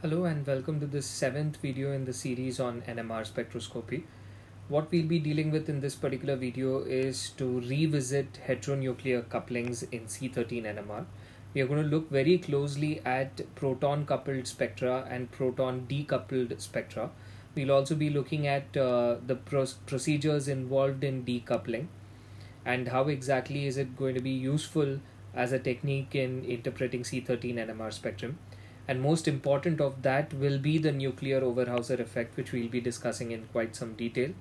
Hello and welcome to this seventh video in the series on NMR spectroscopy. What we'll be dealing with in this particular video is to revisit heteronuclear couplings in C13 NMR. We are going to look very closely at proton coupled spectra and proton decoupled spectra. We'll also be looking at the procedures involved in decoupling and how exactly is it going to be useful as a technique in interpreting C13 NMR spectrum. And most important of that will be the nuclear Overhauser effect, which we'll be discussing in quite some detail.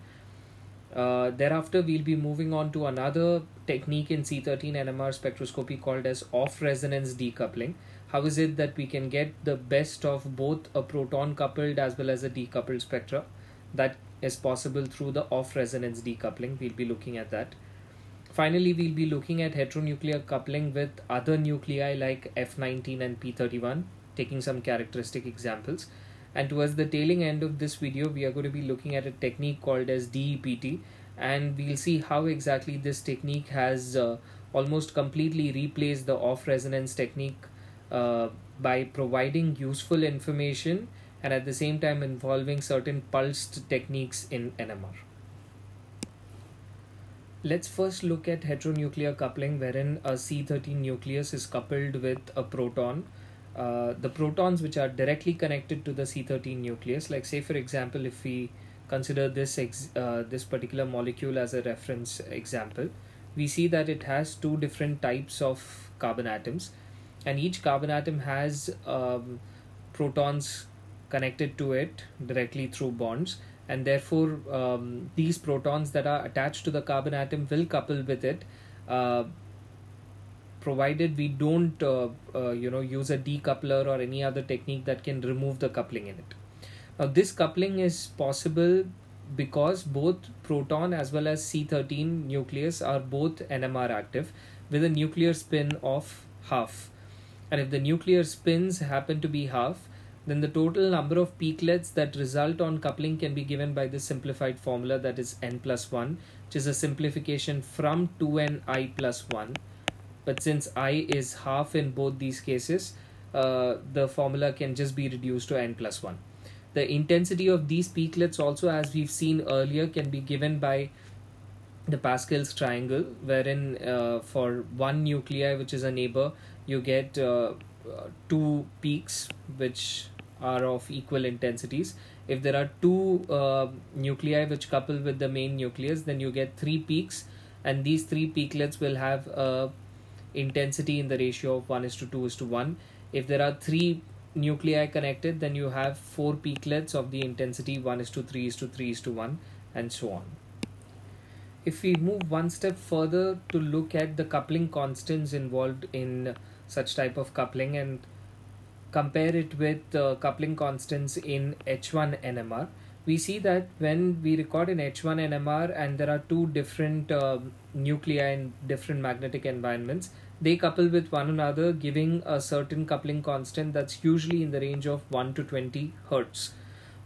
Thereafter, we'll be moving on to another technique in C13 NMR spectroscopy called as off-resonance decoupling. How is it that we can get the best of both a proton-coupled as well as a decoupled spectra? That is possible through the off-resonance decoupling. We'll be looking at that. Finally, we'll be looking at heteronuclear coupling with other nuclei like F19 and P31, taking some characteristic examples. And towards the tailing end of this video, we are going to be looking at a technique called as DEPT, and we'll see how exactly this technique has almost completely replaced the off-resonance technique by providing useful information and at the same time involving certain pulsed techniques in NMR. Let's first look at heteronuclear coupling, wherein a C13 nucleus is coupled with a proton. The protons which are directly connected to the C13 nucleus, like say for example, if we consider this particular molecule as a reference example, we see that it has two different types of carbon atoms, and each carbon atom has protons connected to it directly through bonds, and therefore these protons that are attached to the carbon atom will couple with it, provided we don't use a decoupler or any other technique that can remove the coupling in it. Now this coupling is possible because both proton as well as C13 nucleus are both NMR active with a nuclear spin of half, and if the nuclear spins happen to be half, then the total number of peaklets that result on coupling can be given by this simplified formula, that is n plus 1, which is a simplification from 2ni plus 1. But since I is half in both these cases, the formula can just be reduced to n plus 1. The intensity of these peaklets also, as we've seen earlier, can be given by the Pascal's triangle, wherein for one nuclei which is a neighbor, you get two peaks which are of equal intensities. If there are two nuclei which couple with the main nucleus, then you get three peaks, and these three peaklets will have a intensity in the ratio of 1:2:1. If there are three nuclei connected, then you have four peaklets of the intensity 1:3:3:1, and so on. If we move one step further to look at the coupling constants involved in such type of coupling and compare it with coupling constants in H1 NMR, we see that when we record in H1 NMR and there are two different nuclei in different magnetic environments, they couple with one another, giving a certain coupling constant that's usually in the range of 1 to 20 Hertz.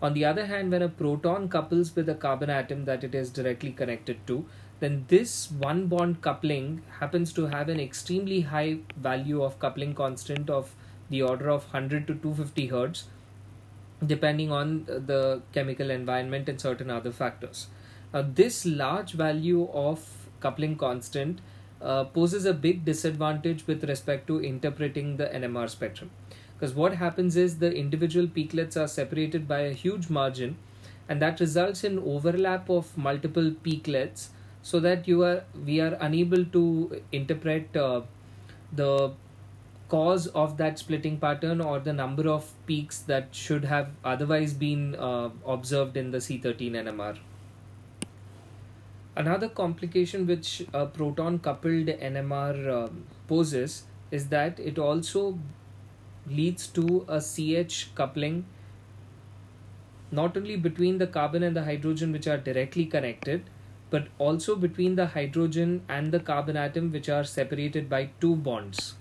On the other hand, when a proton couples with a carbon atom that it is directly connected to, then this one bond coupling happens to have an extremely high value of coupling constant of the order of 100 to 250 Hertz, depending on the chemical environment and certain other factors. Now, this large value of coupling constant poses a big disadvantage with respect to interpreting the NMR spectrum. Because what happens is the individual peaklets are separated by a huge margin, and that results in overlap of multiple peaklets, so that we are unable to interpret the cause of that splitting pattern or the number of peaks that should have otherwise been observed in the C13 NMR. Another complication which a proton coupled NMR poses is that it also leads to a CH coupling, not only between the carbon and the hydrogen which are directly connected, but also between the hydrogen and the carbon atom which are separated by two bonds.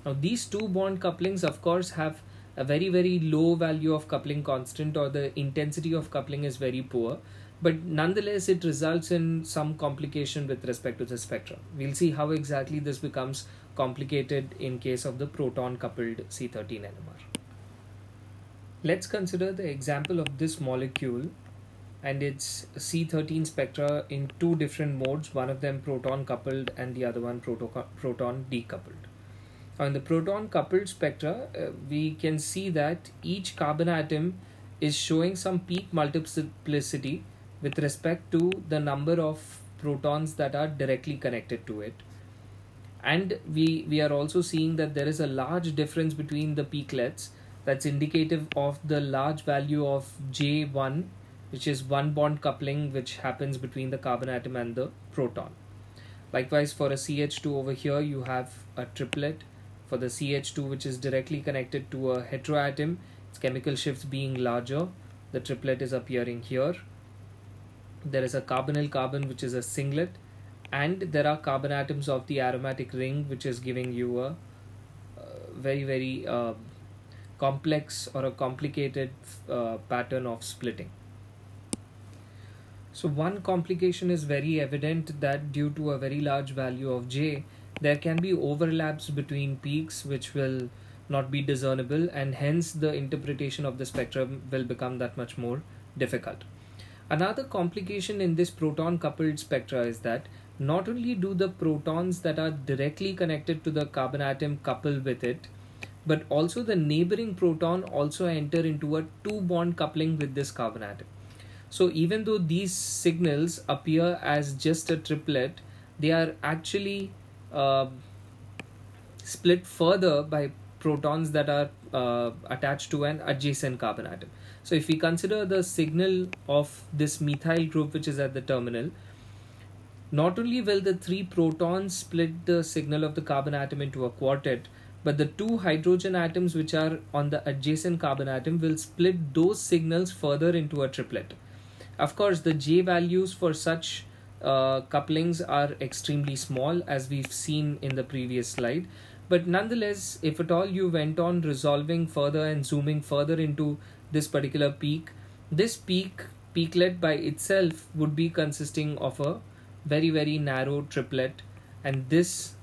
Now these two bond couplings of course have a very low value of coupling constant, or the intensity of coupling is very poor, but nonetheless it results in some complication with respect to the spectra. We'll see how exactly this becomes complicated in case of the proton coupled C13 NMR. Let's consider the example of this molecule and its C13 spectra in two different modes, one of them proton coupled and the other one proton decoupled. Now, in the proton coupled spectra, we can see that each carbon atom is showing some peak multiplicity with respect to the number of protons that are directly connected to it. And we are also seeing that there is a large difference between the peaklets that's indicative of the large value of J1, which is one bond coupling which happens between the carbon atom and the proton. Likewise, for a CH2 over here, you have a triplet. For the CH2, which is directly connected to a heteroatom, its chemical shifts being larger, the triplet is appearing here. There is a carbonyl carbon, which is a singlet, and there are carbon atoms of the aromatic ring, which is giving you a very complex or a complicated pattern of splitting. So one complication is very evident, that due to a very large value of J, there can be overlaps between peaks which will not be discernible, and hence the interpretation of the spectrum will become that much more difficult. Another complication in this proton coupled spectra is that not only do the protons that are directly connected to the carbon atom couple with it, but also the neighboring proton also enter into a two bond coupling with this carbon atom. So even though these signals appear as just a triplet, they are actually split further by protons that are attached to an adjacent carbon atom. So if we consider the signal of this methyl group which is at the terminal, not only will the three protons split the signal of the carbon atom into a quartet, but the two hydrogen atoms which are on the adjacent carbon atom will split those signals further into a triplet. Of course, the J values for such couplings are extremely small, as we've seen in the previous slide. But nonetheless, if at all you went on resolving further and zooming further into this particular peak, this peaklet by itself would be consisting of a very narrow triplet, and this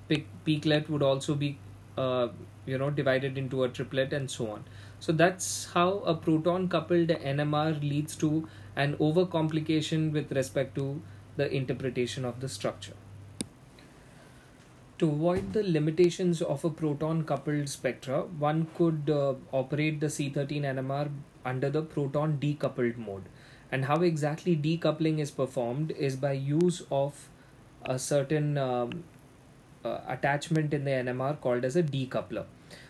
peaklet would also be divided into a triplet, and so on. So that's how a proton coupled NMR leads to an overcomplication with respect to the interpretation of the structure. To avoid the limitations of a proton coupled spectra, one could operate the C13 NMR under the proton decoupled mode. And how exactly decoupling is performed is by use of a certain attachment in the NMR called as a decoupler.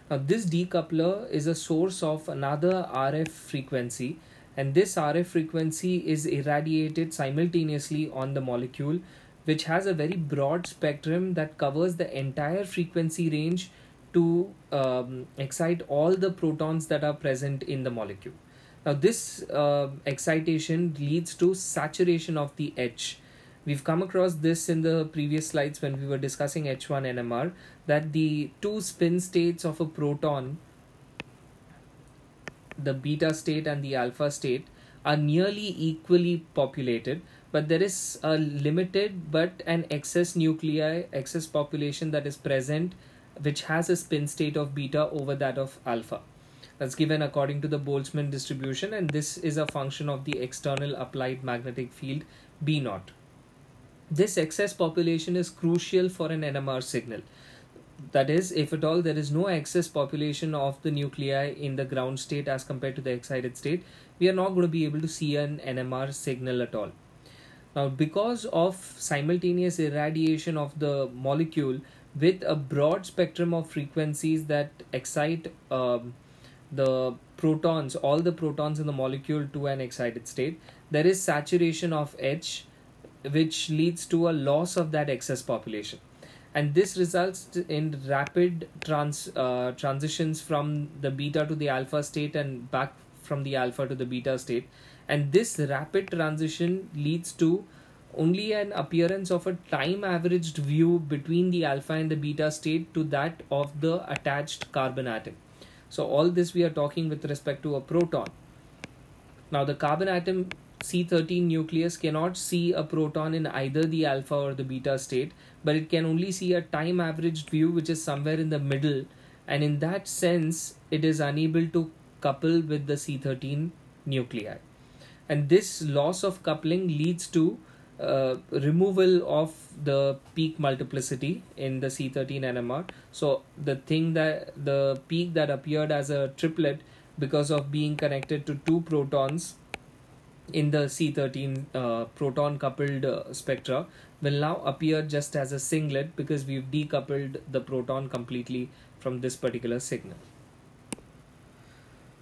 Now this decoupler is a source of another RF frequency, and this RF frequency is irradiated simultaneously on the molecule, which has a very broad spectrum that covers the entire frequency range to excite all the protons that are present in the molecule. Now this excitation leads to saturation of the H. We've come across this in the previous slides when we were discussing H1 NMR, that the two spin states of a proton, the beta state and the alpha state, are nearly equally populated, but there is a limited but an excess population that is present, which has a spin state of beta over that of alpha. That's given according to the Boltzmann distribution, and this is a function of the external applied magnetic field B0. This excess population is crucial for an NMR signal. That is, if at all there is no excess population of the nuclei in the ground state as compared to the excited state, we are not going to be able to see an NMR signal at all. Now, because of simultaneous irradiation of the molecule with a broad spectrum of frequencies that excite the protons, all the protons in the molecule to an excited state, there is saturation of H, which leads to a loss of that excess population. And this results in rapid transitions from the beta to the alpha state and back from the alpha to the beta state. And this rapid transition leads to only an appearance of a time averaged view between the alpha and the beta state to that of the attached carbon atom. So all this we are talking with respect to a proton. Now the carbon atom C13 nucleus cannot see a proton in either the alpha or the beta state, but it can only see a time averaged view which is somewhere in the middle, and in that sense it is unable to couple with the C13 nuclei. And this loss of coupling leads to removal of the peak multiplicity in the C13 NMR. So the peak that appeared as a triplet because of being connected to two protons in the C13 proton coupled spectra will now appear just as a singlet because we've decoupled the proton completely from this particular signal.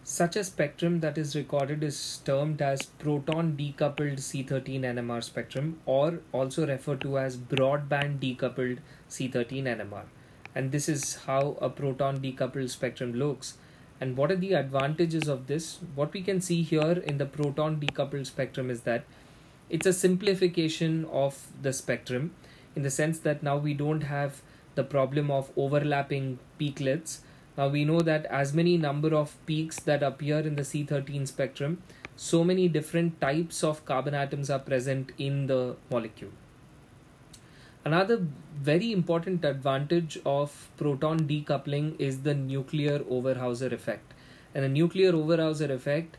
Such a spectrum that is recorded is termed as proton decoupled C13 NMR spectrum, or also referred to as broadband decoupled C13 NMR. And this is how a proton decoupled spectrum looks. And what are the advantages of this? What we can see here in the proton decoupled spectrum is that it's a simplification of the spectrum, in the sense that now we don't have the problem of overlapping peaklets. Now we know that as many number of peaks that appear in the C13 spectrum, so many different types of carbon atoms are present in the molecule. Another very important advantage of proton decoupling is the nuclear Overhauser effect. And the nuclear Overhauser effect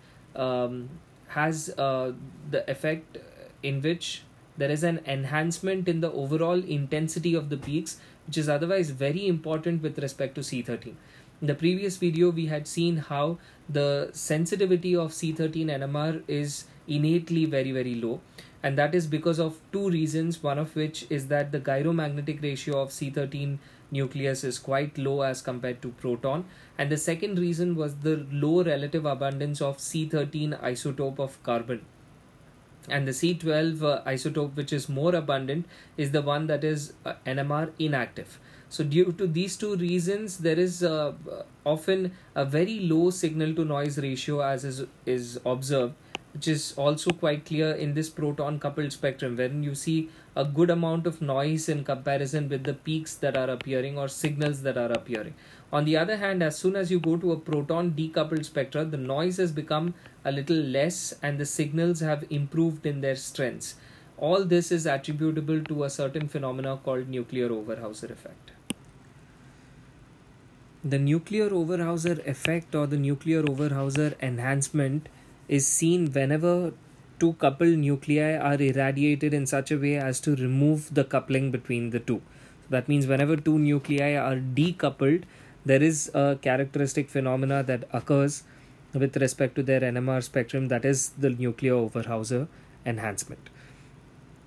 has the effect in which there is an enhancement in the overall intensity of the peaks, which is otherwise very important with respect to C13. In the previous video, we had seen how the sensitivity of C13 NMR is innately very, very low. And that is because of two reasons, one of which is that the gyromagnetic ratio of C13 nucleus is quite low as compared to proton. And the second reason was the low relative abundance of C13 isotope of carbon. And the C12 isotope, which is more abundant, is the one that is NMR inactive. So due to these two reasons, there is often a very low signal to noise ratio as is observed, which is also quite clear in this proton coupled spectrum, wherein you see a good amount of noise in comparison with the peaks that are appearing or signals that are appearing. On the other hand, as soon as you go to a proton decoupled spectra, the noise has become a little less and the signals have improved in their strengths. All this is attributable to a certain phenomena called nuclear Overhauser effect. The nuclear Overhauser effect or the nuclear Overhauser enhancement is seen whenever two coupled nuclei are irradiated in such a way as to remove the coupling between the two. So that means whenever two nuclei are decoupled, there is a characteristic phenomena that occurs with respect to their NMR spectrum, that is the nuclear Overhauser enhancement.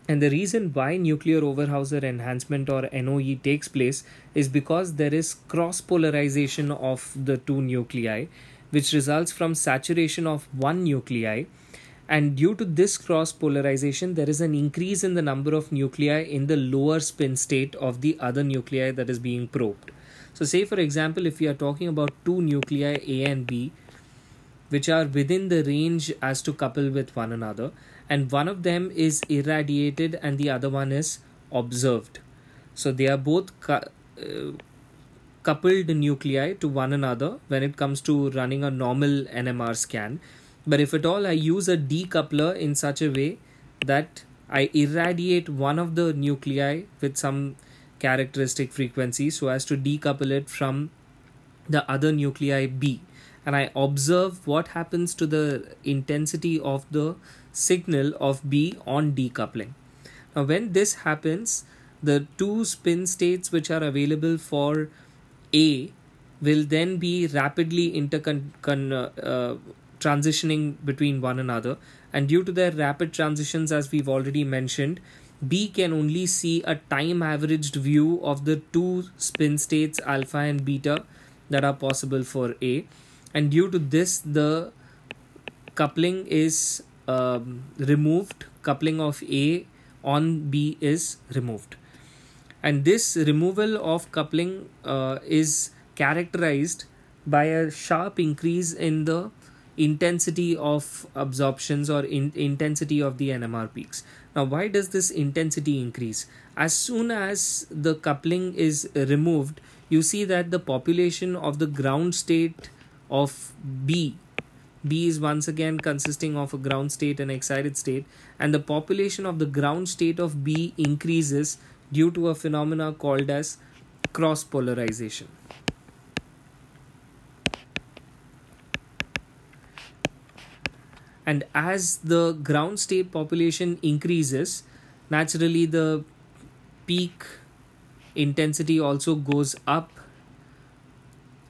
And the reason why nuclear Overhauser enhancement or NOE takes place is because there is cross polarization of the two nuclei, which results from saturation of one nuclei. And due to this cross polarization, there is an increase in the number of nuclei in the lower spin state of the other nuclei that is being probed. So say for example, if we are talking about two nuclei A and B, which are within the range as to couple with one another, and one of them is irradiated and the other one is observed. So they are both coupled nuclei to one another when it comes to running a normal NMR scan. But if at all I use a decoupler in such a way that I irradiate one of the nuclei with some characteristic frequency so as to decouple it from the other nuclei B, and I observe what happens to the intensity of the signal of B on decoupling. Now when this happens, the two spin states which are available for A will then be rapidly transitioning between one another, and due to their rapid transitions, as we've already mentioned, B can only see a time averaged view of the two spin states alpha and beta that are possible for A, and due to this the coupling is removed, coupling of A on B is removed. And this removal of coupling is characterized by a sharp increase in the intensity of absorptions or intensity of the NMR peaks. Now why does this intensity increase? As soon as the coupling is removed, you see that the population of the ground state of B is once again consisting of a ground state and excited state, and the population of the ground state of B increases due to a phenomena called as cross polarization. And as the ground state population increases, naturally the peak intensity also goes up,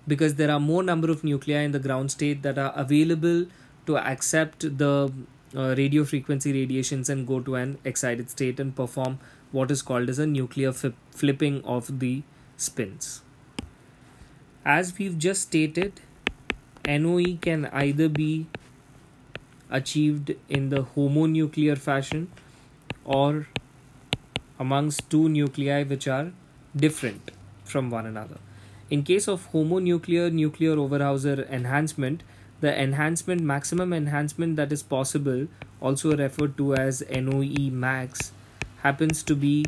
because there are more number of nuclei in the ground state that are available to accept the radio frequency radiations and go to an excited state and perform what is called as a nuclear flipping of the spins. As we've just stated, NOE can either be achieved in the homonuclear fashion or amongst two nuclei which are different from one another. In case of homonuclear nuclear Overhauser enhancement, the maximum enhancement that is possible, also referred to as NOE max, happens to be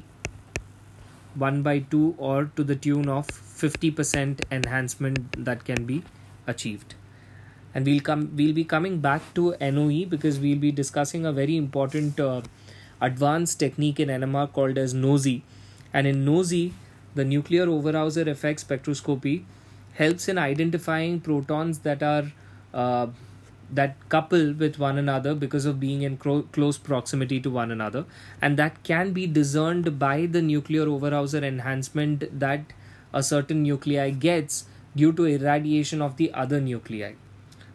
1/2 or to the tune of 50% enhancement that can be achieved. And we'll be coming back to NOE because we'll be discussing a very important advanced technique in NMR called as NOE. And in NOE, the nuclear Overhauser effect spectroscopy helps in identifying protons that are that couple with one another because of being in close proximity to one another, and that can be discerned by the nuclear Overhauser enhancement that a certain nuclei gets due to irradiation of the other nuclei.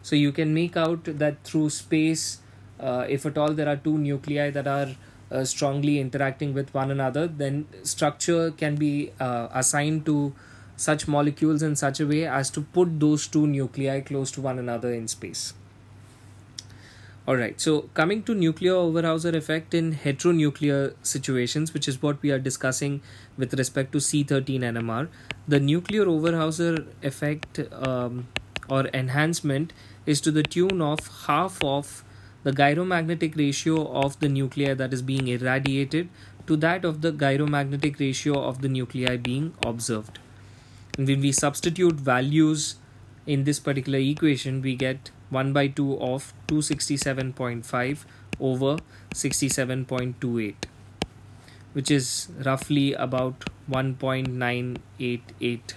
So you can make out that through space, if at all there are two nuclei that are strongly interacting with one another, then structure can be assigned to such molecules in such a way as to put those two nuclei close to one another in space. Alright, so coming to nuclear Overhauser effect in heteronuclear situations, which is what we are discussing with respect to C13 NMR, the nuclear Overhauser effect or enhancement is to the tune of half of the gyromagnetic ratio of the nuclei that is being irradiated to that of the gyromagnetic ratio of the nuclei being observed. And when we substitute values in this particular equation, we get 1/2 of 267.5 over 67.28, which is roughly about 1.988.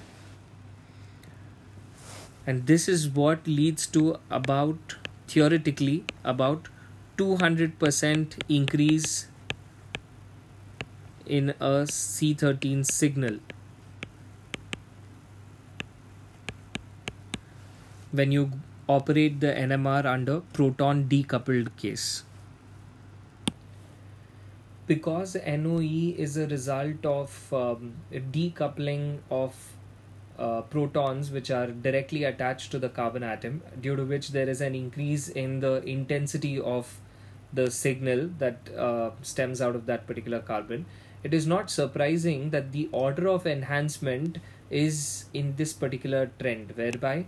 And this is what leads to theoretically about 200% increase in a C13 signal when you operate the NMR under proton decoupled case. Because NOE is a result of decoupling of protons which are directly attached to the carbon atom, due to which there is an increase in the intensity of the signal that stems out of that particular carbon, it is not surprising that the order of enhancement is in this particular trend, whereby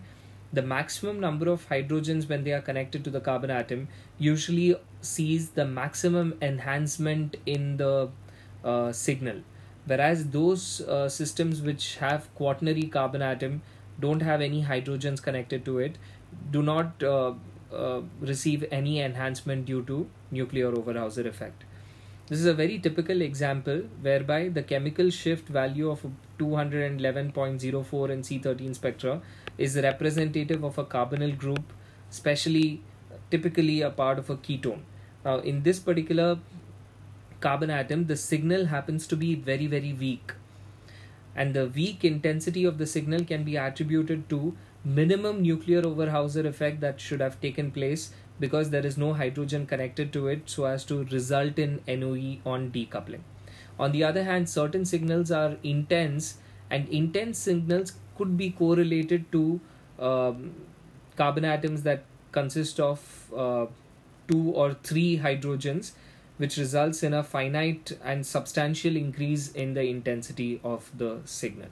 the maximum number of hydrogens when they are connected to the carbon atom usually sees the maximum enhancement in the signal, whereas those systems which have quaternary carbon atom, don't have any hydrogens connected to it, do not receive any enhancement due to nuclear Overhauser effect. This is a very typical example whereby the chemical shift value of 211.04 in C13 spectra is representative of a carbonyl group, typically a part of a ketone. Now, in this particular carbon atom, the signal happens to be very, very weak, and the weak intensity of the signal can be attributed to minimum nuclear Overhauser effect that should have taken place because there is no hydrogen connected to it, so as to result in NOE on decoupling. On the other hand, certain signals are intense, and intense signals could be correlated to carbon atoms that consist of 2 or 3 hydrogens, which results in a finite and substantial increase in the intensity of the signal.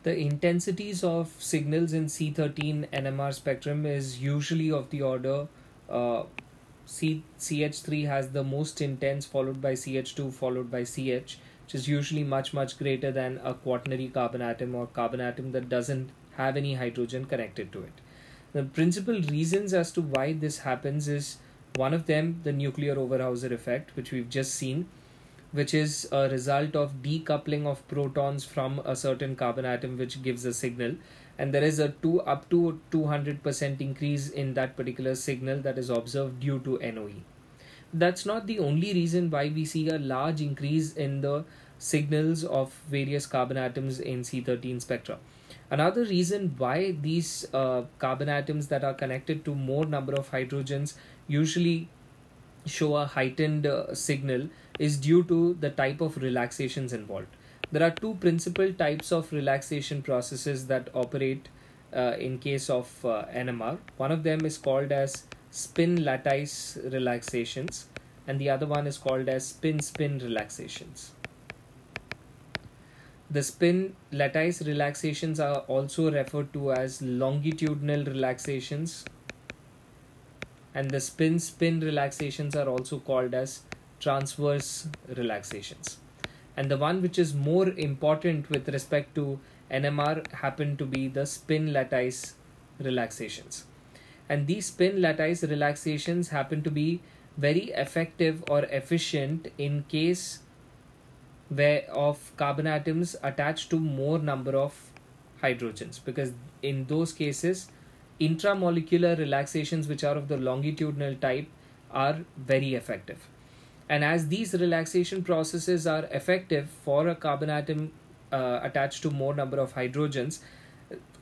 The intensities of signals in C13 NMR spectrum is usually of the order CH3 has the most intense, followed by CH2, followed by CH, which is usually much greater than a quaternary carbon atom or carbon atom that doesn't have any hydrogen connected to it. The principal reasons as to why this happens is, one of them, the nuclear Overhauser effect, which we've just seen, which is a result of decoupling of protons from a certain carbon atom, which gives a signal. and there is a up to 200% increase in that particular signal that is observed due to NOE. That's not the only reason why we see a large increase in the signals of various carbon atoms in C13 spectra. Another reason why these carbon atoms that are connected to more number of hydrogens usually show a heightened signal is due to the type of relaxations involved. There are two principal types of relaxation processes that operate in case of NMR. One of them is called as spin lattice relaxations, and the other one is called as spin relaxations. The spin lattice relaxations are also referred to as longitudinal relaxations, and the spin relaxations are also called as transverse relaxations. And the one which is more important with respect to NMR happen to be the spin lattice relaxations. And these spin lattice relaxations happen to be very effective or efficient in case where of carbon atoms attached to more number of hydrogens, because in those cases intramolecular relaxations which are of the longitudinal type are very effective. And as these relaxation processes are effective for a carbon atom attached to more number of hydrogens,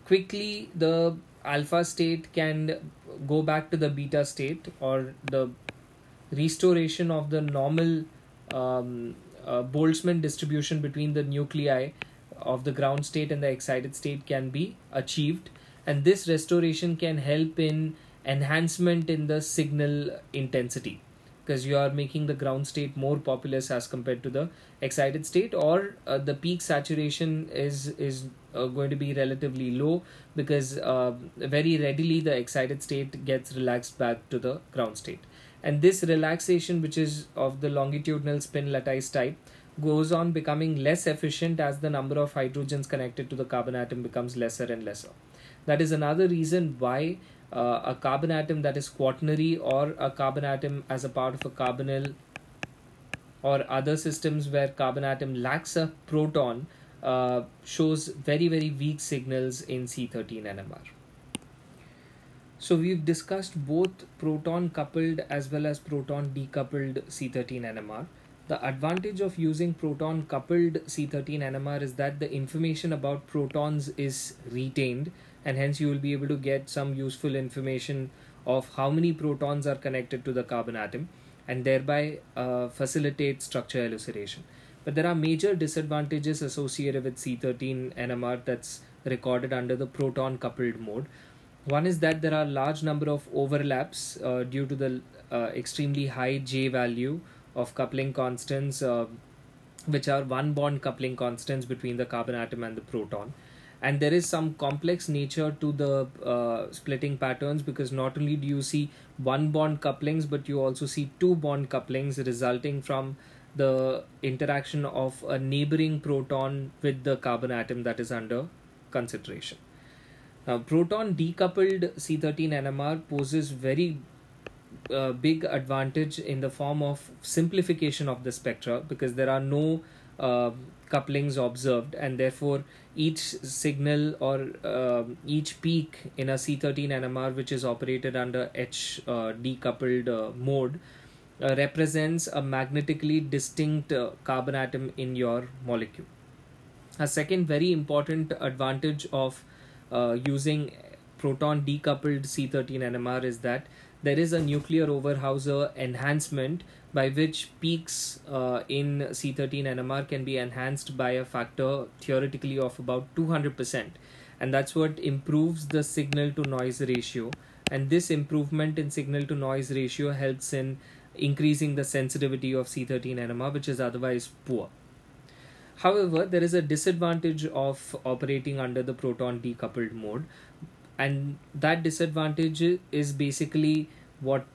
quickly the alpha state can go back to the beta state, or the restoration of the normal Boltzmann distribution between the nuclei of the ground state and the excited state can be achieved, and this restoration can help in enhancement in the signal intensity, because you are making the ground state more populous as compared to the excited state, or the peak saturation is going to be relatively low, because very readily the excited state gets relaxed back to the ground state. And this relaxation, which is of the longitudinal spin lattice type, goes on becoming less efficient as the number of hydrogens connected to the carbon atom becomes lesser and lesser. That is another reason why a carbon atom that is quaternary, or a carbon atom as a part of a carbonyl, or other systems where carbon atom lacks a proton, shows very weak signals in C13 NMR. So we've discussed both proton coupled as well as proton decoupled C13 NMR. The advantage of using proton coupled C13 NMR is that the information about protons is retained, and hence you will be able to get some useful information of how many protons are connected to the carbon atom, and thereby facilitate structure elucidation. But there are major disadvantages associated with C13 NMR that's recorded under the proton coupled mode. One is that there are large number of overlaps due to the extremely high J value of coupling constants, which are one bond coupling constants between the carbon atom and the proton. And there is some complex nature to the splitting patterns, because not only do you see one bond couplings, but you also see two bond couplings resulting from the interaction of a neighboring proton with the carbon atom that is under consideration. Now, proton decoupled C13 NMR poses very big advantage in the form of simplification of the spectra, because there are no couplings observed, and therefore each signal or each peak in a C13 NMR which is operated under H decoupled mode represents a magnetically distinct carbon atom in your molecule. A second very important advantage of using proton decoupled C13 NMR is that there is a nuclear Overhauser enhancement by which peaks in C13 NMR can be enhanced by a factor theoretically of about 200%, and that's what improves the signal to noise ratio, and this improvement in signal to noise ratio helps in increasing the sensitivity of C13 NMR, which is otherwise poor. However, there is a disadvantage of operating under the proton decoupled mode, and that disadvantage is basically what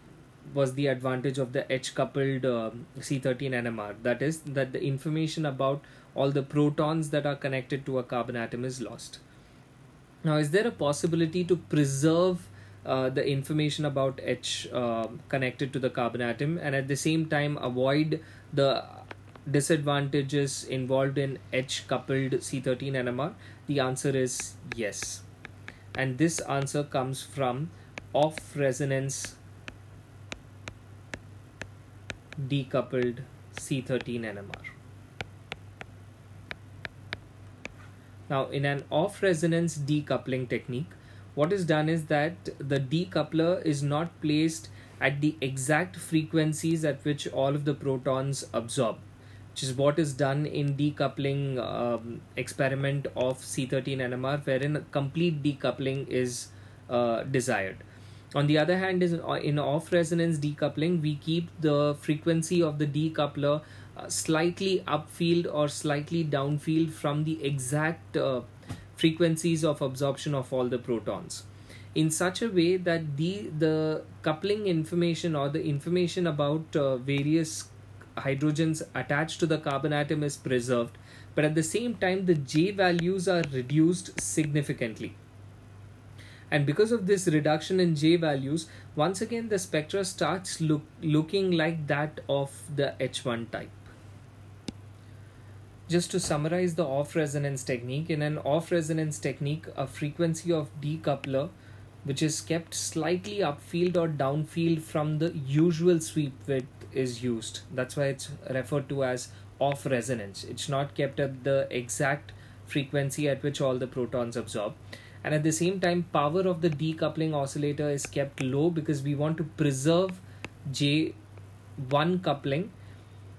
was the advantage of the H coupled C13 NMR. That is, that the information about all the protons that are connected to a carbon atom is lost. Now, is there a possibility to preserve the information about H connected to the carbon atom, and at the same time avoid the disadvantages involved in H coupled C13 NMR? The answer is yes. and this answer comes from off resonance decoupled C13 NMR. Now, in an off resonance decoupling technique, what is done is that the decoupler is not placed at the exact frequencies at which all of the protons absorb, which is what is done in decoupling experiment of C13 NMR, wherein complete decoupling is desired. On the other hand, is in off resonance decoupling, we keep the frequency of the decoupler slightly upfield or slightly downfield from the exact frequencies of absorption of all the protons, in such a way that the coupling information or the information about various hydrogens attached to the carbon atom is preserved, but at the same time the J values are reduced significantly. And because of this reduction in J values, once again the spectra starts looking like that of the H1 type. Just to summarize the off-resonance technique, in an off-resonance technique, a frequency of decoupler which is kept slightly upfield or downfield from the usual sweep width is used. That's why it's referred to as off-resonance. It's not kept at the exact frequency at which all the protons absorb. And at the same time, power of the decoupling oscillator is kept low because we want to preserve J1 coupling,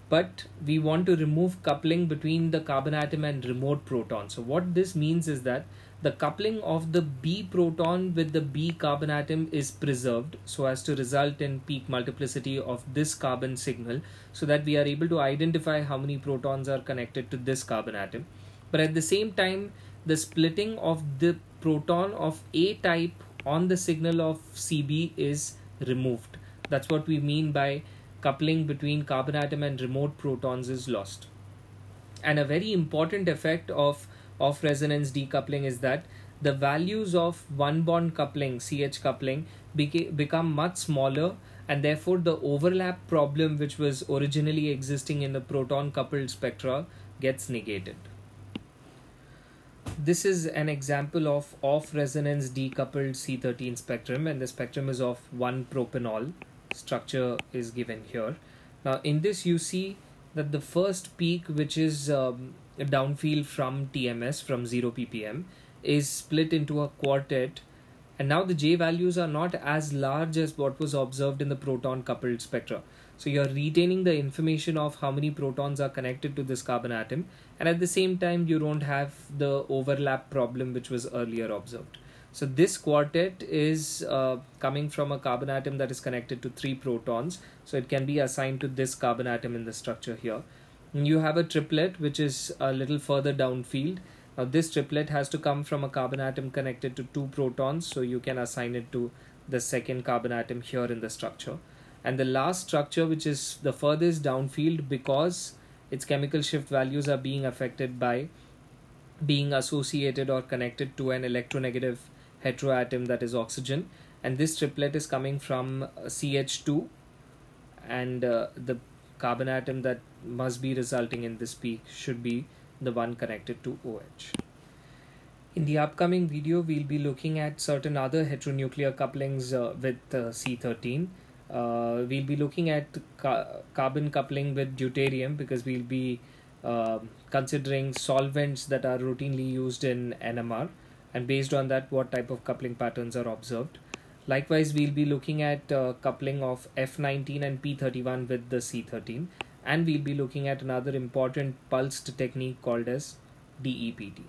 but we want to remove coupling between the carbon atom and remote proton. So what this means is that the coupling of the B proton with the B carbon atom is preserved so as to result in peak multiplicity of this carbon signal, so that we are able to identify how many protons are connected to this carbon atom. But at the same time, the splitting of the proton of A type on the signal of CB is removed. That's what we mean by coupling between carbon atom and remote protons is lost. And a very important effect of resonance decoupling is that the values of one bond coupling, CH coupling, become much smaller, and therefore the overlap problem which was originally existing in the proton coupled spectra gets negated. This is an example of off-resonance decoupled C13 spectrum, and the spectrum is of 1-propanol. Structure is given here. Now in this you see that the first peak, which is downfield from TMS, from 0 ppm, is split into a quartet, and now the J values are not as large as what was observed in the proton coupled spectra. So you're retaining the information of how many protons are connected to this carbon atom, and at the same time you don't have the overlap problem which was earlier observed. So this quartet is coming from a carbon atom that is connected to 3 protons, so it can be assigned to this carbon atom in the structure here. And you have a triplet which is a little further downfield. Now this triplet has to come from a carbon atom connected to 2 protons, so you can assign it to the second carbon atom here in the structure. And the last structure, which is the furthest downfield, because its chemical shift values are being affected by being associated or connected to an electronegative heteroatom, that is oxygen, and this triplet is coming from CH2, and the carbon atom that must be resulting in this peak should be the one connected to OH. In the upcoming video, we'll be looking at certain other heteronuclear couplings with C13. We'll be looking at carbon coupling with deuterium, because we'll be considering solvents that are routinely used in NMR, and based on that what type of coupling patterns are observed. Likewise, we'll be looking at coupling of F19 and P31 with the C13, and we'll be looking at another important pulsed technique called as DEPT.